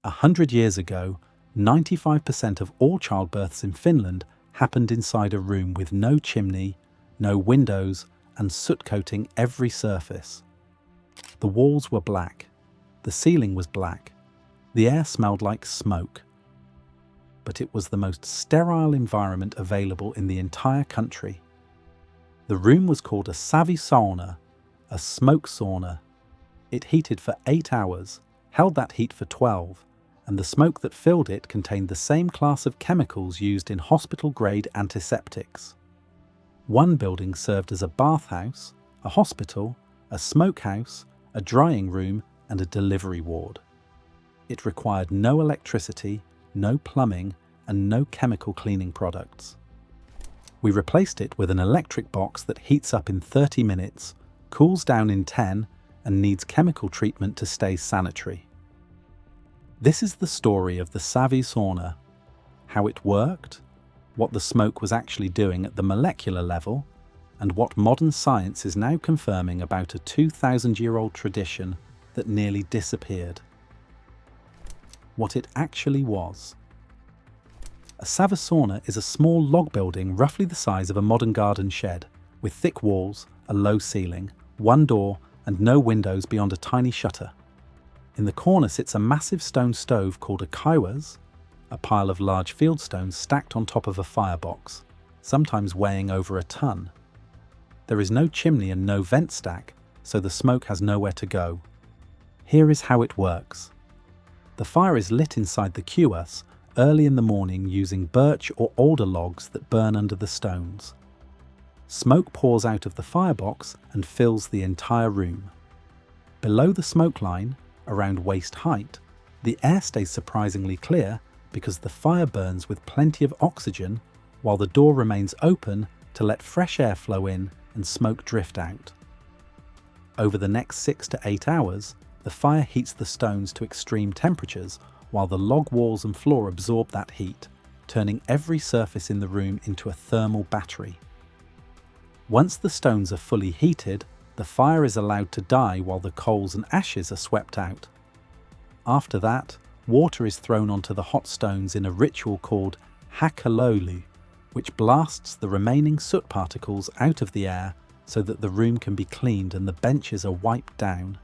100 years ago, 95% of all childbirths in Finland happened inside a room with no chimney, no windows, and soot coating every surface. The walls were black. The ceiling was black. The air smelled like smoke. But it was the most sterile environment available in the entire country. The room was called a Savusauna, a smoke sauna. It heated for 8 hours, held that heat for 12, and the smoke that filled it contained the same class of chemicals used in hospital-grade antiseptics. One building served as a bathhouse, a hospital, a smokehouse, a drying room, and a delivery ward. It required no electricity, no plumbing, and no chemical cleaning products. We replaced it with an electric box that heats up in 30 minutes, cools down in 10, and needs chemical treatment to stay sanitary. This is the story of the Savusauna, how it worked, what the smoke was actually doing at the molecular level, and what modern science is now confirming about a 2,000-year-old tradition that nearly disappeared. What it actually was. A Savusauna is a small log building roughly the size of a modern garden shed, with thick walls, a low ceiling, one door, and no windows beyond a tiny shutter. In the corner sits a massive stone stove called a kaiwas, a pile of large field stones stacked on top of a firebox, sometimes weighing over a ton. There is no chimney and no vent stack, so the smoke has nowhere to go. Here is how it works. The fire is lit inside the kaiwas early in the morning using birch or alder logs that burn under the stones. Smoke pours out of the firebox and fills the entire room. Below the smoke line, around waist height, the air stays surprisingly clear because the fire burns with plenty of oxygen while the door remains open to let fresh air flow in and smoke drift out. Over the next 6 to 8 hours, the fire heats the stones to extreme temperatures while the log walls and floor absorb that heat, turning every surface in the room into a thermal battery. Once the stones are fully heated, the fire is allowed to die while the coals and ashes are swept out. After that, water is thrown onto the hot stones in a ritual called hakalolu, which blasts the remaining soot particles out of the air so that the room can be cleaned and the benches are wiped down.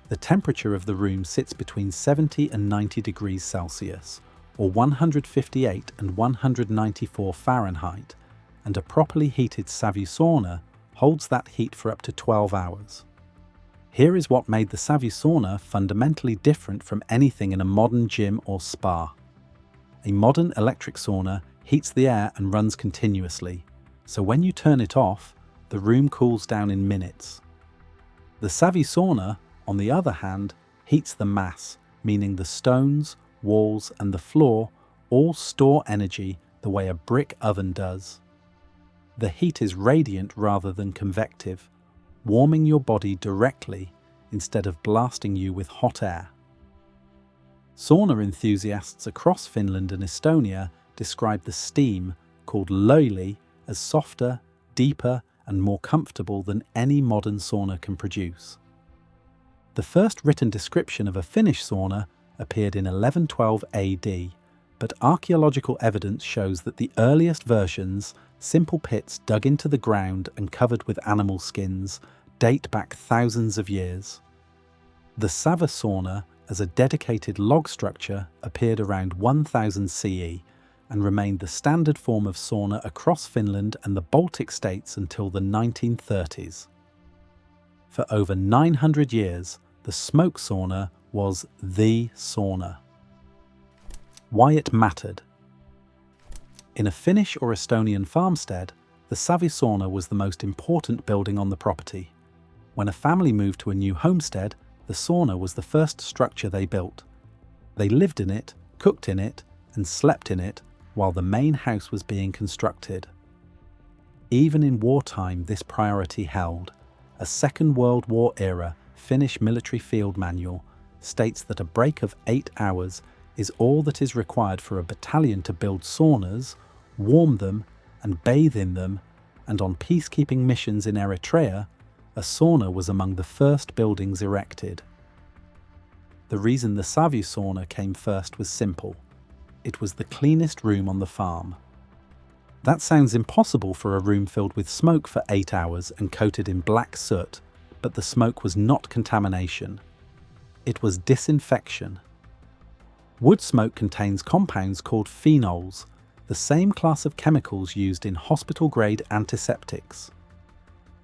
The temperature of the room sits between 70 and 90 degrees Celsius, or 158 and 194 Fahrenheit, and a properly heated Savusauna holds that heat for up to 12 hours. Here is what made the Savusauna fundamentally different from anything in a modern gym or spa. A modern electric sauna heats the air and runs continuously, so when you turn it off, the room cools down in minutes. The Savusauna, on the other hand, heats the mass, meaning the stones, walls, and the floor all store energy the way a brick oven does. The heat is radiant rather than convective, warming your body directly instead of blasting you with hot air. Sauna enthusiasts across Finland and Estonia describe the steam, called löili, as softer, deeper, and more comfortable than any modern sauna can produce. The first written description of a Finnish sauna appeared in 1112 AD, but archaeological evidence shows that the earliest versions, simple pits dug into the ground and covered with animal skins, date back thousands of years. The Savusauna, as a dedicated log structure, appeared around 1000 CE and remained the standard form of sauna across Finland and the Baltic states until the 1930s. For over 900 years, the smoke sauna was the sauna. Why it mattered. In a Finnish or Estonian farmstead, the Savusauna was the most important building on the property. When a family moved to a new homestead, the sauna was the first structure they built. They lived in it, cooked in it, and slept in it while the main house was being constructed. Even in wartime, this priority held. A Second World War era Finnish military field manual states that a break of 8 hours is all that is required for a battalion to build saunas, warm them, and bathe in them, and on peacekeeping missions in Eritrea, a sauna was among the first buildings erected. The reason the Savusauna came first was simple. It was the cleanest room on the farm. That sounds impossible for a room filled with smoke for 8 hours and coated in black soot, but the smoke was not contamination. It was disinfection. Wood smoke contains compounds called phenols, the same class of chemicals used in hospital-grade antiseptics.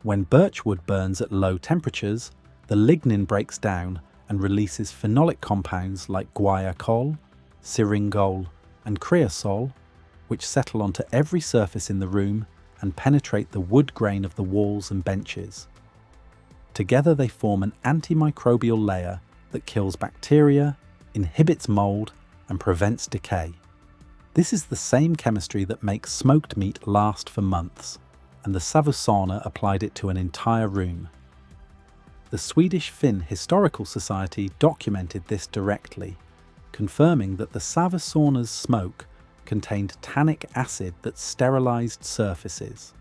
When birchwood burns at low temperatures, the lignin breaks down and releases phenolic compounds like guaiacol, syringol, and creosol, which settle onto every surface in the room and penetrate the wood grain of the walls and benches. Together they form an antimicrobial layer that kills bacteria, inhibits mold, and prevents decay. This is the same chemistry that makes smoked meat last for months, and the Savusauna applied it to an entire room. The Swedish Finn Historical Society documented this directly, confirming that the Savusauna's smoke contained tannic acid that sterilized surfaces.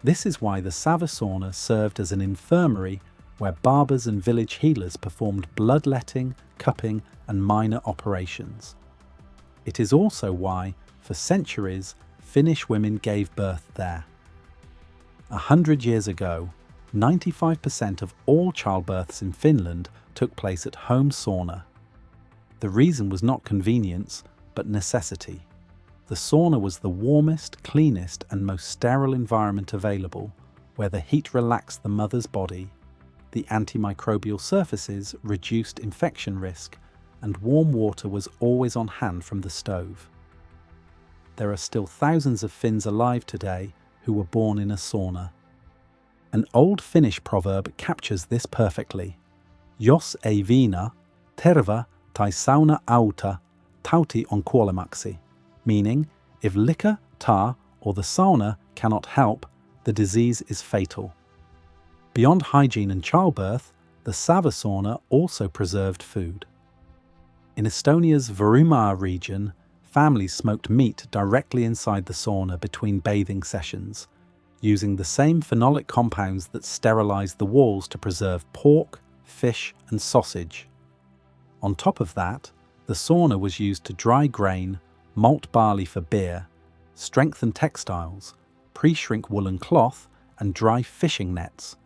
This is why the Savusauna served as an infirmary where barbers and village healers performed bloodletting, cupping, and minor operations. It is also why, for centuries, Finnish women gave birth there. 100 years ago, 95% of all childbirths in Finland took place at home sauna. The reason was not convenience, but necessity. The sauna was the warmest, cleanest, and most sterile environment available, where the heat relaxed the mother's body, the antimicrobial surfaces reduced infection risk, and warm water was always on hand from the stove. There are still thousands of Finns alive today who were born in a sauna. An old Finnish proverb captures this perfectly. Jos ei viina, terva tai sauna auta, tauti on kuolemaksi. Meaning, if liquor, tar, or the sauna cannot help, the disease is fatal. Beyond hygiene and childbirth, the Savusauna also preserved food. In Estonia's Võrumaa region, families smoked meat directly inside the sauna between bathing sessions, using the same phenolic compounds that sterilized the walls to preserve pork, fish, and sausage. On top of that, the sauna was used to dry grain, malt barley for beer, strengthen textiles, pre-shrink woolen cloth, and dry fishing nets,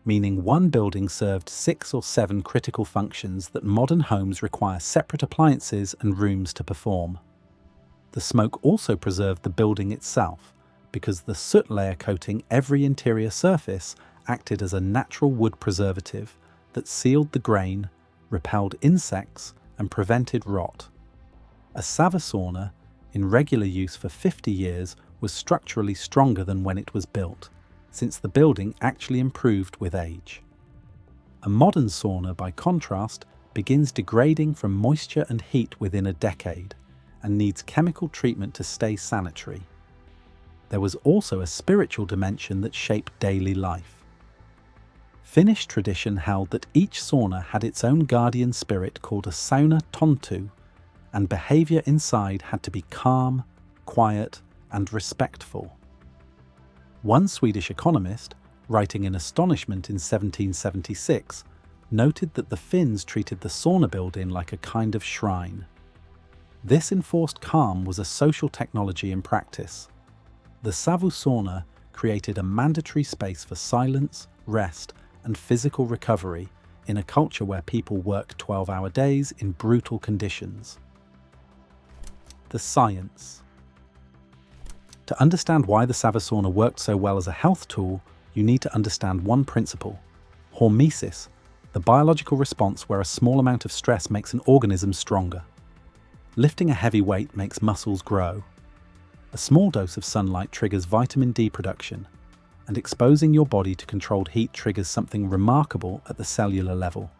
meaning one building served 6 or 7 critical functions that modern homes require separate appliances and rooms to perform. The smoke also preserved the building itself, because the soot layer coating every interior surface acted as a natural wood preservative that sealed the grain, repelled insects, and prevented rot. A Savusauna, in regular use for 50 years, was structurally stronger than when it was built, since the building actually improved with age. A modern sauna, by contrast, begins degrading from moisture and heat within a decade, and needs chemical treatment to stay sanitary. There was also a spiritual dimension that shaped daily life. Finnish tradition held that each sauna had its own guardian spirit called a sauna tontu, and behaviour inside had to be calm, quiet, and respectful. One Swedish economist, writing in astonishment in 1776, noted that the Finns treated the sauna building like a kind of shrine. This enforced calm was a social technology in practice. The Savusauna created a mandatory space for silence, rest, and physical recovery in a culture where people work 12-hour days in brutal conditions. The science. To understand why the Savusauna worked so well as a health tool, you need to understand one principle: hormesis, the biological response where a small amount of stress makes an organism stronger. Lifting a heavy weight makes muscles grow. A small dose of sunlight triggers vitamin D production, and exposing your body to controlled heat triggers something remarkable at the cellular level.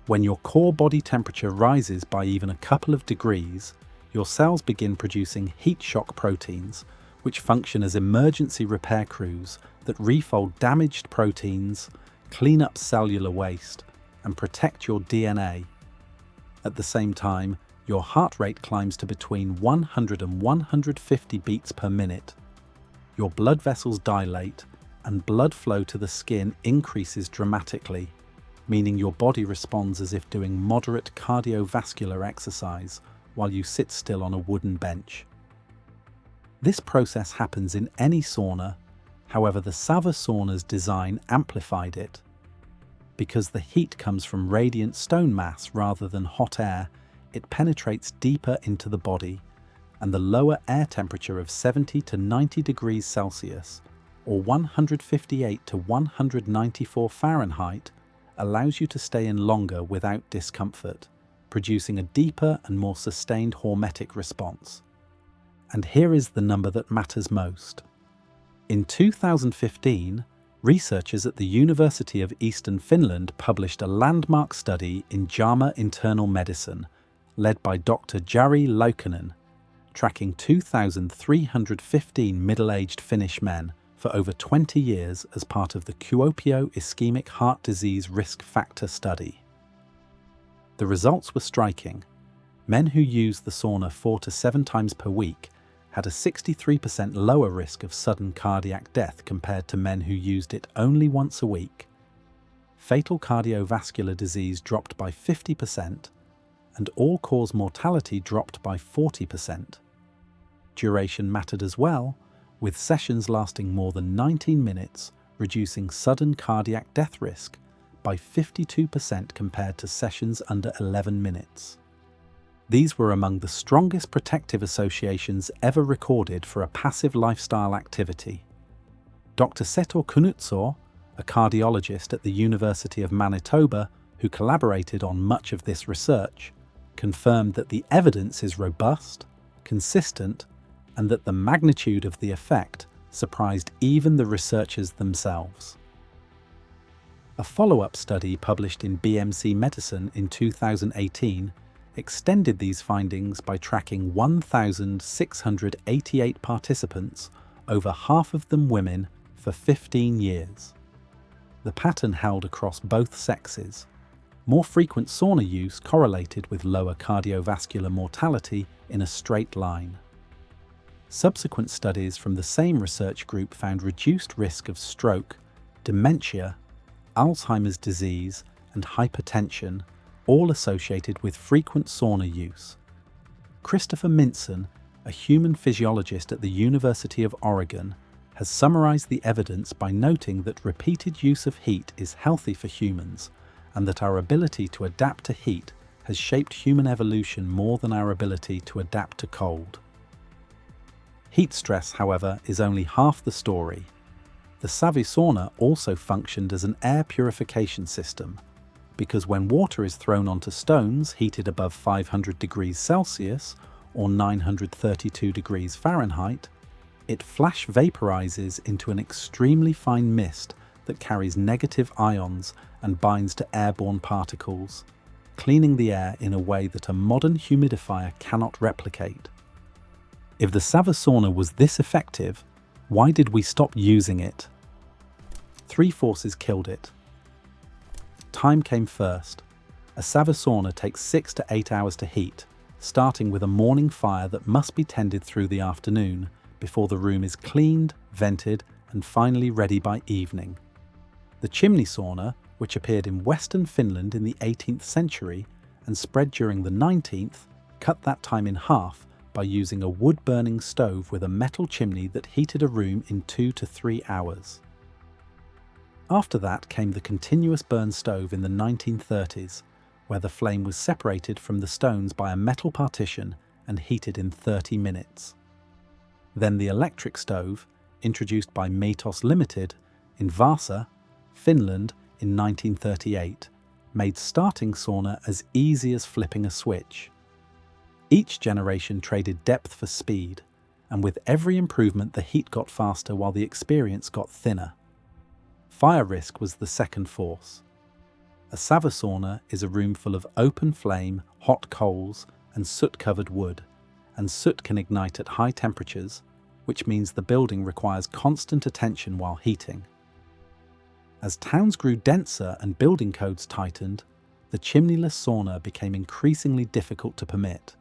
When your core body temperature rises by even a couple of degrees, your cells begin producing heat shock proteins, which function as emergency repair crews that refold damaged proteins, clean up cellular waste, and protect your DNA. At the same time, your heart rate climbs to between 100 and 150 beats per minute. Your blood vessels dilate, and blood flow to the skin increases dramatically. meaning your body responds as if doing moderate cardiovascular exercise while you sit still on a wooden bench. This process happens in any sauna, however the Savusauna's design amplified it. Because the heat comes from radiant stone mass rather than hot air, it penetrates deeper into the body, and the lower air temperature of 70 to 90 degrees Celsius, or 158 to 194 Fahrenheit, allows you to stay in longer without discomfort, producing a deeper and more sustained hormetic response. And here is the number that matters most. In 2015, researchers at the University of Eastern Finland published a landmark study in JAMA Internal Medicine, led by Dr. Jari Laukkanen, tracking 2,315 middle-aged Finnish men for over 20 years as part of the Kuopio Ischemic Heart Disease Risk Factor Study. The results were striking. Men who used the sauna 4 to 7 times per week had a 63% lower risk of sudden cardiac death compared to men who used it only once a week. Fatal cardiovascular disease dropped by 50%, and all-cause mortality dropped by 40%. Duration mattered as well, with sessions lasting more than 19 minutes, reducing sudden cardiac death risk by 52% compared to sessions under 11 minutes. These were among the strongest protective associations ever recorded for a passive lifestyle activity. Dr. Seto Kunutso, a cardiologist at the University of Manitoba who collaborated on much of this research, confirmed that the evidence is robust, consistent, and that the magnitude of the effect surprised even the researchers themselves. A follow-up study published in BMC Medicine in 2018 extended these findings by tracking 1,688 participants, over half of them women, for 15 years. The pattern held across both sexes. More frequent sauna use correlated with lower cardiovascular mortality in a straight line. Subsequent studies from the same research group found reduced risk of stroke, dementia, Alzheimer's disease, and hypertension, all associated with frequent sauna use. Christopher Minson, a human physiologist at the University of Oregon, has summarized the evidence by noting that repeated use of heat is healthy for humans, and that our ability to adapt to heat has shaped human evolution more than our ability to adapt to cold. Heat stress, however, is only half the story. The Savusauna also functioned as an air purification system, because when water is thrown onto stones heated above 500 degrees Celsius or 932 degrees Fahrenheit, it flash vaporizes into an extremely fine mist that carries negative ions and binds to airborne particles, cleaning the air in a way that a modern humidifier cannot replicate. If the Savusauna was this effective, why did we stop using it? 3 forces killed it. Time came first. A Savusauna takes 6 to 8 hours to heat, starting with a morning fire that must be tended through the afternoon before the room is cleaned, vented, and finally ready by evening. The chimney sauna, which appeared in Western Finland in the 18th century and spread during the 19th, cut that time in half by using a wood-burning stove with a metal chimney that heated a room in 2 to 3 hours. After that came the continuous burn stove in the 1930s, where the flame was separated from the stones by a metal partition and heated in 30 minutes. Then the electric stove, introduced by Matos Limited in Vaasa, Finland in 1938, made starting sauna as easy as flipping a switch. Each generation traded depth for speed, and with every improvement the heat got faster while the experience got thinner. Fire risk was the second force. A Savusauna is a room full of open flame, hot coals, and soot-covered wood, and soot can ignite at high temperatures, which means the building requires constant attention while heating. As towns grew denser and building codes tightened, the chimneyless sauna became increasingly difficult to permit,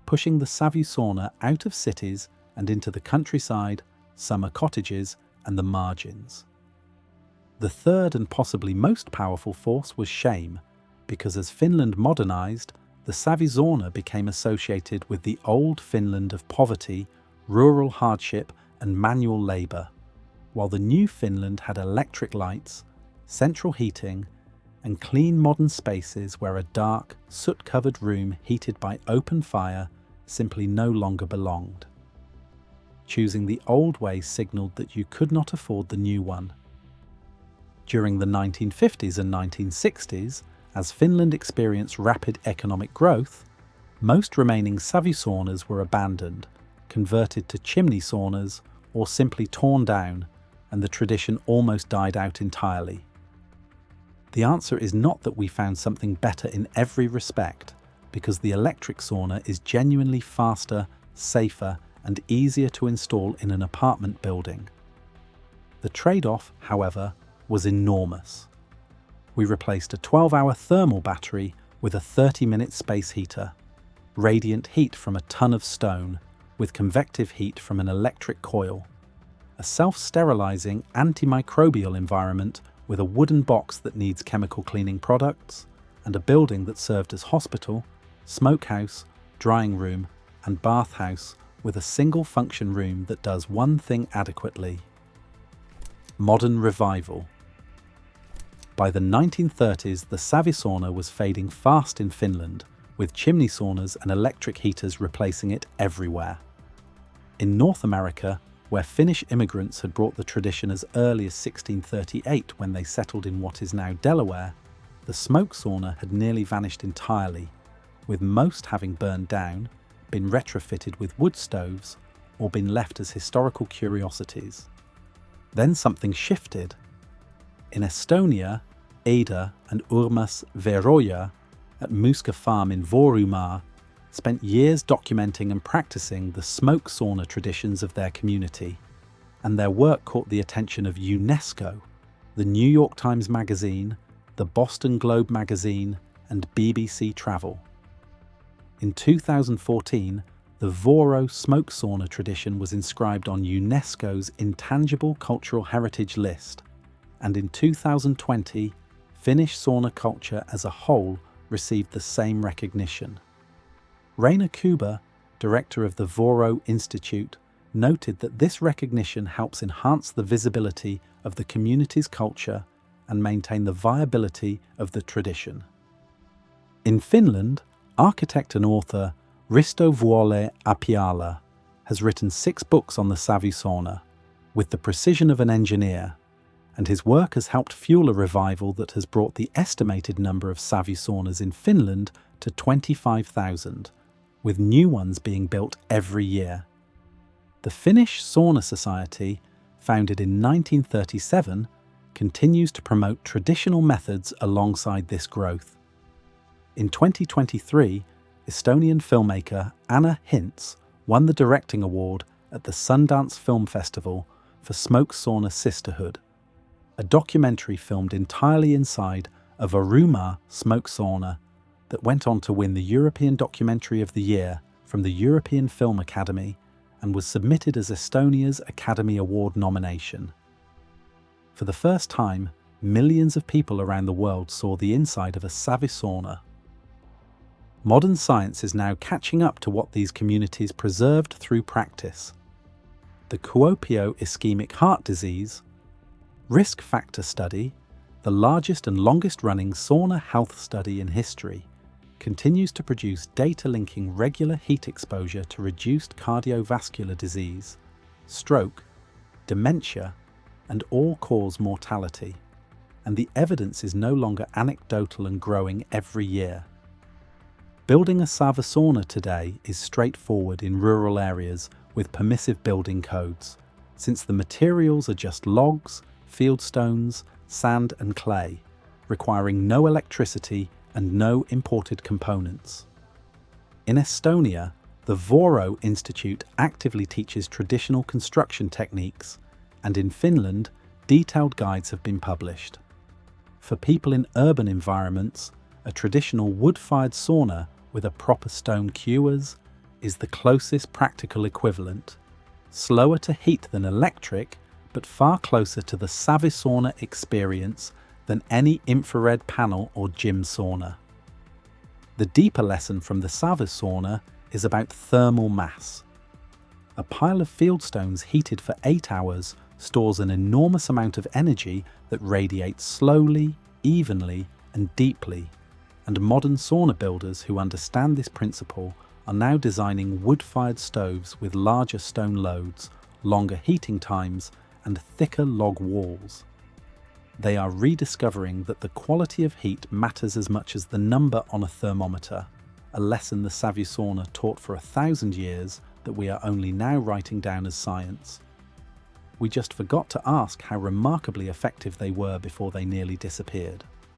pushing the Savusauna out of cities and into the countryside, summer cottages, and the margins. The third and possibly most powerful force was shame, because as Finland modernized, the Savusauna became associated with the old Finland of poverty, rural hardship, and manual labor, while the new Finland had electric lights, central heating, and clean modern spaces where a dark, soot-covered room heated by open fire simply no longer belonged. Choosing the old way signaled that you could not afford the new one. During the 1950s and 1960s, as Finland experienced rapid economic growth, most remaining savusaunas were abandoned, converted to chimney saunas, or simply torn down, and the tradition almost died out entirely. The answer is not that we found something better in every respect, because the electric sauna is genuinely faster, safer, and easier to install in an apartment building. The trade-off, however, was enormous. We replaced a 12-hour thermal battery with a 30-minute space heater, radiant heat from a ton of stone, with convective heat from an electric coil, a self-sterilizing antimicrobial environment with a wooden box that needs chemical cleaning products, and a building that served as hospital, smokehouse, drying room, and bathhouse with a single function room that does one thing adequately. Modern revival. By the 1930s, the savusauna was fading fast in Finland, with chimney saunas and electric heaters replacing it everywhere. In North America, where Finnish immigrants had brought the tradition as early as 1638 when they settled in what is now Delaware, the smoke sauna had nearly vanished entirely, with most having burned down, been retrofitted with wood stoves, or been left as historical curiosities. Then something shifted. In Estonia, Ada and Urmas Veroja at Muska Farm in Voorumaa spent years documenting and practicing the smoke sauna traditions of their community, and their work caught the attention of UNESCO, the New York Times Magazine, the Boston Globe Magazine, and BBC Travel. In 2014, the Voro smoke sauna tradition was inscribed on UNESCO's Intangible Cultural Heritage list, and in 2020, Finnish sauna culture as a whole received the same recognition. Raina Kuba, director of the Voro Institute, noted that this recognition helps enhance the visibility of the community's culture and maintain the viability of the tradition. In Finland, architect and author Risto Vuole Apiala has written 6 books on the savusauna, with the precision of an engineer, and his work has helped fuel a revival that has brought the estimated number of savusaunas in Finland to 25,000, with new ones being built every year. The Finnish Sauna Society, founded in 1937, continues to promote traditional methods alongside this growth. In 2023, Estonian filmmaker Anna Hintz won the Directing Award at the Sundance Film Festival for Smoke Sauna Sisterhood, a documentary filmed entirely inside a Voorumaa smoke sauna that went on to win the European Documentary of the Year from the European Film Academy and was submitted as Estonia's Academy Award nomination. For the first time, millions of people around the world saw the inside of a savusauna. Modern science is now catching up to what these communities preserved through practice. The Kuopio Ischemic Heart Disease Risk Factor Study, the largest and longest-running sauna health study in history, continues to produce data linking regular heat exposure to reduced cardiovascular disease, stroke, dementia, and all-cause mortality, and the evidence is no longer anecdotal and growing every year. Building a savusauna today is straightforward in rural areas with permissive building codes, since the materials are just logs, fieldstones, sand and clay, requiring no electricity and no imported components. In Estonia, the Voro Institute actively teaches traditional construction techniques, and in Finland, detailed guides have been published. For people in urban environments, a traditional wood-fired sauna with a proper stone cuers is the closest practical equivalent, slower to heat than electric, but far closer to the Savusauna experience than any infrared panel or gym sauna. The deeper lesson from the Savusauna is about thermal mass. A pile of fieldstones heated for 8 hours stores an enormous amount of energy that radiates slowly, evenly, and deeply, and modern sauna builders who understand this principle are now designing wood-fired stoves with larger stone loads, longer heating times, and thicker log walls. They are rediscovering that the quality of heat matters as much as the number on a thermometer, a lesson the Savusauna taught for 1,000 years that we are only now writing down as science. We just forgot to ask how remarkably effective they were before they nearly disappeared.